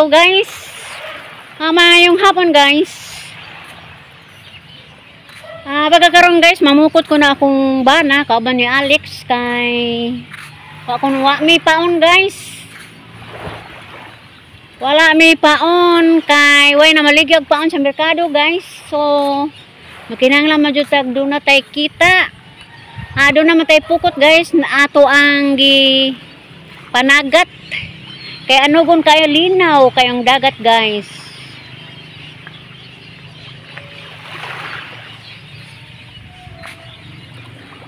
adlaw guys. Mayong hapon guys. Pagkakaroon guys, mamukot ko na akong bana kauban ni Alex kay akong wa mi paon guys. Wala mi paon kay way na maligyag paon sa merkado guys. So makinahanglan majud tag do na tay kita. Do na matay pukot guys na ato ang gi panagat. Kay ano gun kayo linaw kayong dagat guys.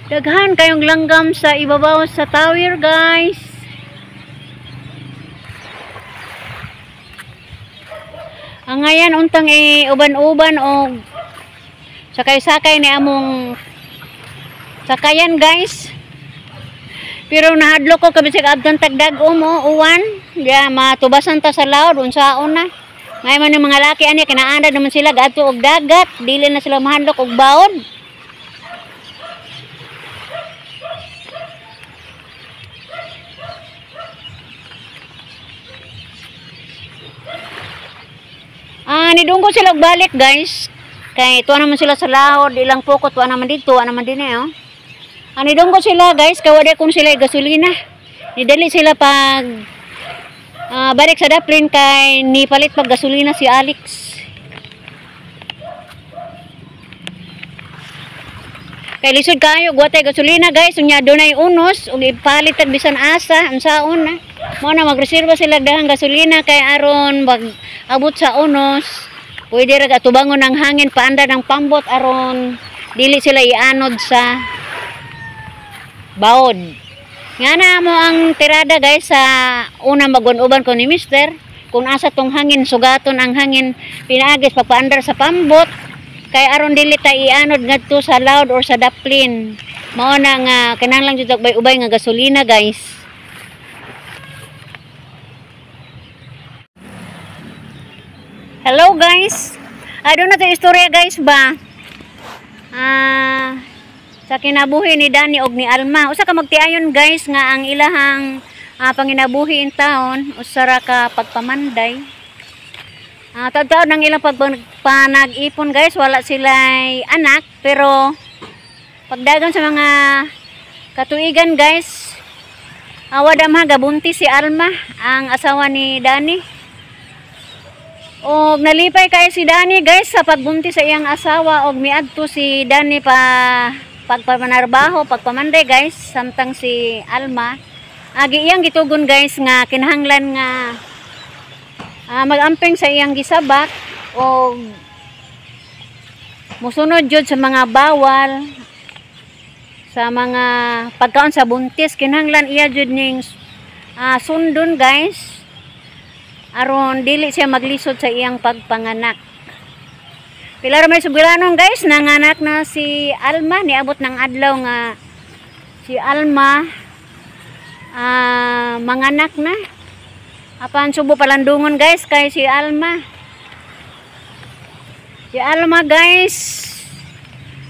Daghan kayong langgam sa ibabaw sa tower guys. Ang ngayon untang uban-uban o sakay-sakay ni among sakayan guys. Pero nahadlok ko kabisig abdan tagdag-om uwan. Ya matubasan ta sa laod unsaon na. Ngay man yung mga laki ani kinaanda naman sila gadto og dagat, dili na sila mahadlok og baod. Nidunggo sila og balik guys. Kay tuwa naman sila sa laod, ilang pukot tuwa naman dito, tuwa naman din nidunggo sila guys, kay wala kung sila gasolina. Nidali sila pag balik sa daplin kay ni palit pag gasolina si Alex. Kay lisod kayo guwatay gasolina guys, unya dunay unos ug ipalit tag bisan asa unsaon na. Mo na magreserba sila dahang gasolina kay aron mag-abot sa unos. Pwede ra tubangon ng hangin paanda ng pambot aron dili sila ianod sa baod. Nga na mo ang tirada guys sa unang magun-uban ko ni Mister. Kung asa tong hangin, sugaton ang hangin pinaagis papaandar sa pambot. Kay aron dili ta ianod ngadto sa laod or sa daplin. Mao na nga kinahanglan jud ubay nga gasolina guys. Hello guys. Doon na tayo istorya guys ba? Sa kinabuhi ni Dani og ni Alma. Usa ka magtiayon guys nga ang ilahang panginabuhi in taon usara ka pagpamanday. Taon ang ilang pagpanag-ipon guys, wala sila'y anak pero pagdagan sa mga katuigan guys, wadam gabuntis si Alma, ang asawa ni Dani. Og nalipay kay si Dani guys sa pagbuntis sa iyang asawa og miadto si Dani pagpamanarbaho, pagpamanday guys, samtang si Alma agi iyang gitugon guys nga kinahanglan nga magamping sa iyang gisabak og musunod jud sa mga bawal sa mga pagkaon sa buntis. Kinahanglan iya jud ning sundon guys aron dili siya maglisod sa iyang pagpanganak. Pila ra may subilanon guys, nanganak na si Alma, niabot ng adlaw nga si Alma manganak na. Apan subo palandungon guys kay si Alma. Si Alma guys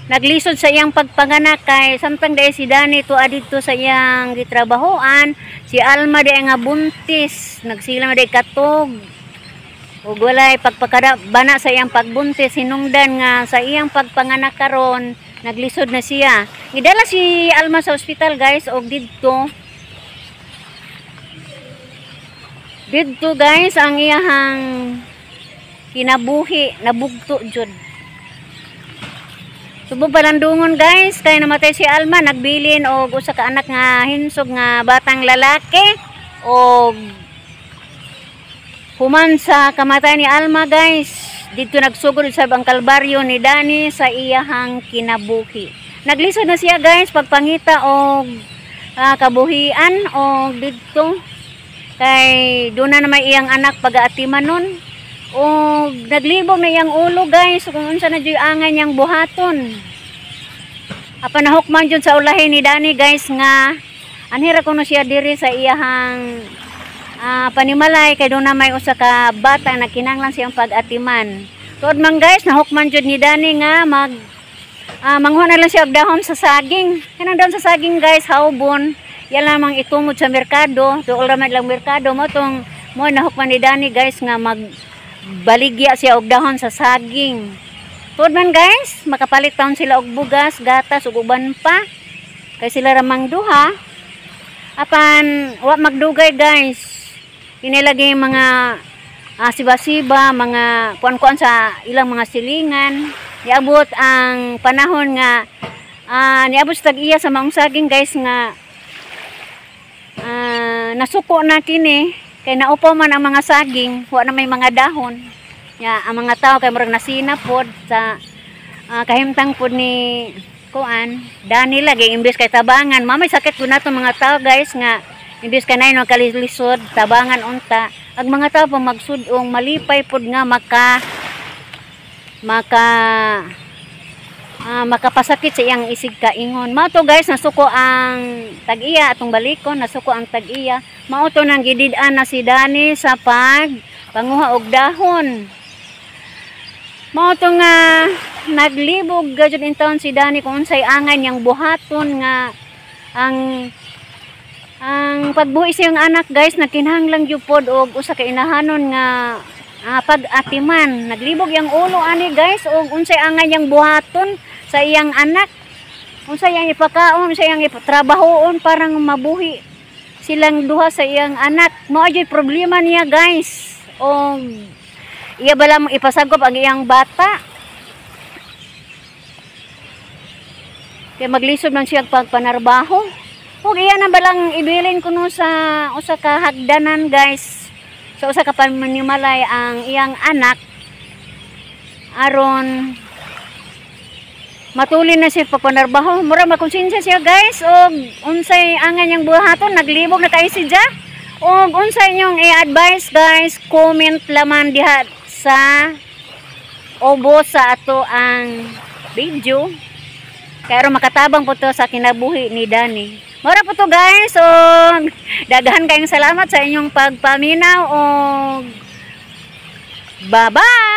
naglisod sa iyang pagpanganak kay samtang dai si Dani tuwa dito sa iyang gitrabahoan, si Alma dai nga buntis, nagsilang dai katog. Ug walay pagpakadabana sa iyang pagbuntis, hinungdan nga sa iyang pagpanganak karon naglisod na siya. Gidala si Alma sa ospital guys og didto guys ang iyahang kinabuhi nabugto jud. Subong palandungon guys kay namatay si Alma, nagbilin og usa ka anak nga hinsog nga batang lalaki og human sa kamatay ni Alma guys dito nagsugod sa ang kalbaryo ni Dani sa iyahang kinabuhi. Naglisod na siya guys pagpangita og kabuhian og dito kay doon na may iyang anak pag-aatiman nun. O naglibog na iyang ulo guys kung unsa na jud angay niyang buhaton. Apan nahukman jud sa ulahi ni Dani guys nga anhira kuno siya diri sa iyahang panimalay kay doon na may usa ka bata na kinahanglan siyang pag-atiman. Tuod man guys nahukman jud ni Dani nga manghuha na lang siya og dahon sa saging. Kanang dahon sa saging guys haubon. Yan lamang itungod sa merkado, dool ramay lang merkado mo tong Mo nahukman ni Dani guys nga magbaligya siya og dahon sa saging. Tuod man guys, makapalit taon sila og bugas, gatas ug uban pa. Kay sila ramang duha. Apan wa magdugay guys. Inilagay mga siba-siba, mga kuan-kuan sa ilang mga silingan. Niabot ang panahon nga niabot sa tag-iya sa maong saging guys nga nasuko na kini kay naupaw man ang mga saging, wa na may mga dahon. Ang mga tao kay murag nasina pod sa kahimtang pod ni kuan Dani lagi imbes kay tabangan. Mamay sakit pud nato mga tao guys nga imbes kanay no kalisod tabangan unta. Ang mga tao pa magsudong malipay pod nga makapasakit sa iyang isig kaingon. Mao to guys, nasuko ang tag-iya atong balikon, nasuko ang tag-iya. Mao to nang gidid-an na si Dani sa panguha og dahon. Mao to nga naglibog gajud in taon si Dani kung unsay angay niyang buhaton nga ang pagbuhi sa iyang anak guys nagkinahanglang jud pod og usa ka inahanon nga pag-atiman. Naglibog yang ulo ani guys og unsay angay niyang buhaton sa iyang anak, unsay iyang ipakaon, unsay iyang ipatrabahoon parang mabuhi silang duha sa iyang anak. Mao jud problema niya guys. O iya bala mo ipasagop ang iyang bata. Kaya maglisod man siya pagpanarbaho. Ug iya na balang ibilin kuno sa usa ka hagdanan guys. Sa usa ka pamanimalay ang iyang anak aron matulin na siya pagpanarbaho. Mura makonsensya siya guys og unsay angan niyang buhaton, naglibog na kay siya. Og unsay inyong i-advise guys, comment laman diha sa ubos sa ato ang video. Kaya makatabang po to sa kinabuhi ni Dani. Mura po to guys. So, daghan kayong salamat sa inyong pagpaminaw. O bye-bye!